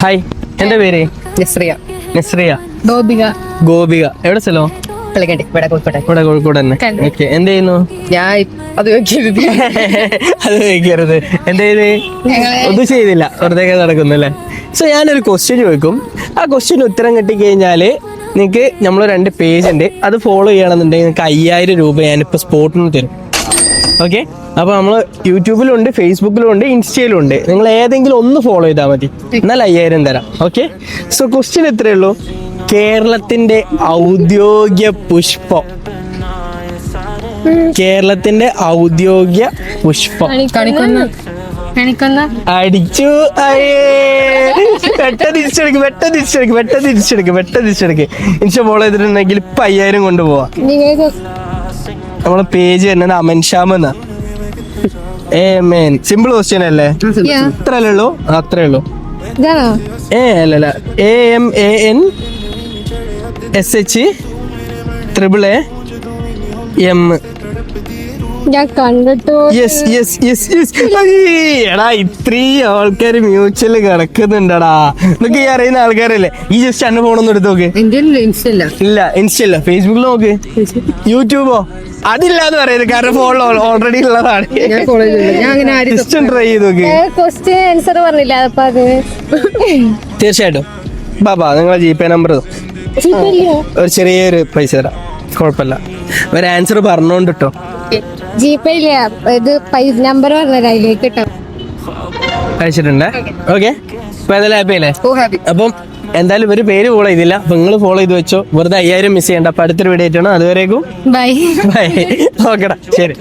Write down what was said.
Hi, എന്റെ പേര് നസ്രിയ. നസ്രിയ. ഗോപിക. ഗോപിക. എവിടെ സ്ഥലം? കളിക്കണ്ടി ഇവിടെ കോഴിക്കോട്ടെ. ഇവിടെ കോഴിക്കോട് തന്നെ. ഓക്കെ, എന്ത് ചെയ്യുന്നു? ഞാൻ അത് വെക്കരുത്. അത് ചോദിക്കരുത്. എന്ത് ചെയ്ത്? ഒന്നും ചെയ്തില്ല, വെറുതെ നടക്കുന്നു അല്ലേ? സോ ഞാനൊരു ക്വസ്റ്റ്യൻ ചോദിക്കും. ആ ക്വസ്റ്റ്യന് ഉത്തരം കിട്ടിക്കഴിഞ്ഞാല് നിങ്ങൾക്ക് നമ്മൾ 2 പേജ് ഉണ്ട്, അത് ഫോളോ ചെയ്യണമെന്നുണ്ടെങ്കിൽ നിങ്ങൾക്ക് 5000 രൂപ ഞാനിപ്പോൾ സ്പോട്ടിൽ നിന്ന് തരും. ഓക്കെ, അപ്പോൾ നമ്മൾ യൂട്യൂബിലുണ്ട്, ഫേസ്ബുക്കിലുണ്ട്, ഇൻസ്റ്റയിലുണ്ട്. നിങ്ങൾ ഏതെങ്കിലും ഒന്ന് ഫോളോ ചെയ്താൽ മതി, എന്നാൽ 5000 തരാം. ഓക്കെ, സോ ക്വസ്റ്റ്യൻ ഇത്രയേ ഉള്ളൂ. കേരളത്തിന്റെ ഔദ്യോഗിക പുഷ്പം. കേരളത്തിന്റെ ഔദ്യോഗിക പുഷ്പം. അടിച്ചു. വെട്ടതിരിച്ചെടുക്ക്. ഇൻഷാ ഫോളോ ചെയ്തിട്ടുണ്ടെങ്കിൽ ഇപ്പൊ 5000 കൊണ്ടുപോവാം. നമ്മളെ പേജ് തന്നെ അമൻ ശ്യാം എന്നാ. സിമ്പിൾ ക്വസ്റ്റ്യൻ അല്ലേ? അത്രല്ലേ ഉള്ളൂ, അത്രേ ഉള്ളൂ. അല്ലല്ല, AMANSHAAM. ഞാൻ കണ്ടിട്ടു. എടാ, ഇത്രയും ആൾക്കാര് മ്യൂച്വല് കിടക്കുന്നുണ്ടടാ. ഇതൊക്കെ ഈ അറിയുന്ന ആൾക്കാരല്ലേ? ഈ ജസ്റ്റ് അന്ന് ഫോണൊന്നും എടുത്ത് നോക്ക്. ഇല്ല, ഇൻസ്റ്റ ഇല്ല, ഫേസ്ബുക്കിൽ നോക്ക്. യൂട്യൂബോ? അതില്ലാന്ന് പറയരുത്, കാരണം ഫോണിൽ ഓൾറെഡി ഉള്ളതാണ്. ജസ്റ്റ് ട്രൈ ചെയ്ത് നോക്ക്. ക്വസ്റ്റ്യൻ ആൻസർ പറഞ്ഞില്ല, അപ്പൊ അത് തീർച്ചയായിട്ടും. ബാബാ, നിങ്ങളെ GPay നമ്പർ ഒരു ചെറിയൊരു പൈസ തരാം, കുഴപ്പമില്ല. ഒരു ആൻസർ പറഞ്ഞോണ്ട് കേട്ടോ. GPay ഇല്ല, ഇത് പൈസ നമ്പർ പറഞ്ഞത് അതിലേക്ക് കിട്ടാം. അയച്ചിട്ടുണ്ട്. ഓക്കെ, അപ്പൊ ഏതായാലും ഹാപ്പി അല്ലേ? അപ്പം എന്തായാലും ഒരു പേര് ഫോളോ ചെയ്തില്ല, അപ്പൊ നിങ്ങൾ ഫോളോ ചെയ്ത് വെച്ചോ. വെറുതെ 5000 മിസ് ചെയ്യണ്ട. അപ്പൊ അടുത്തൊരു വീഡിയോ ആയിട്ടാണ്. അതുവരേക്കും ബൈ. ബൈ. ഓക്കെടാ, ശരി.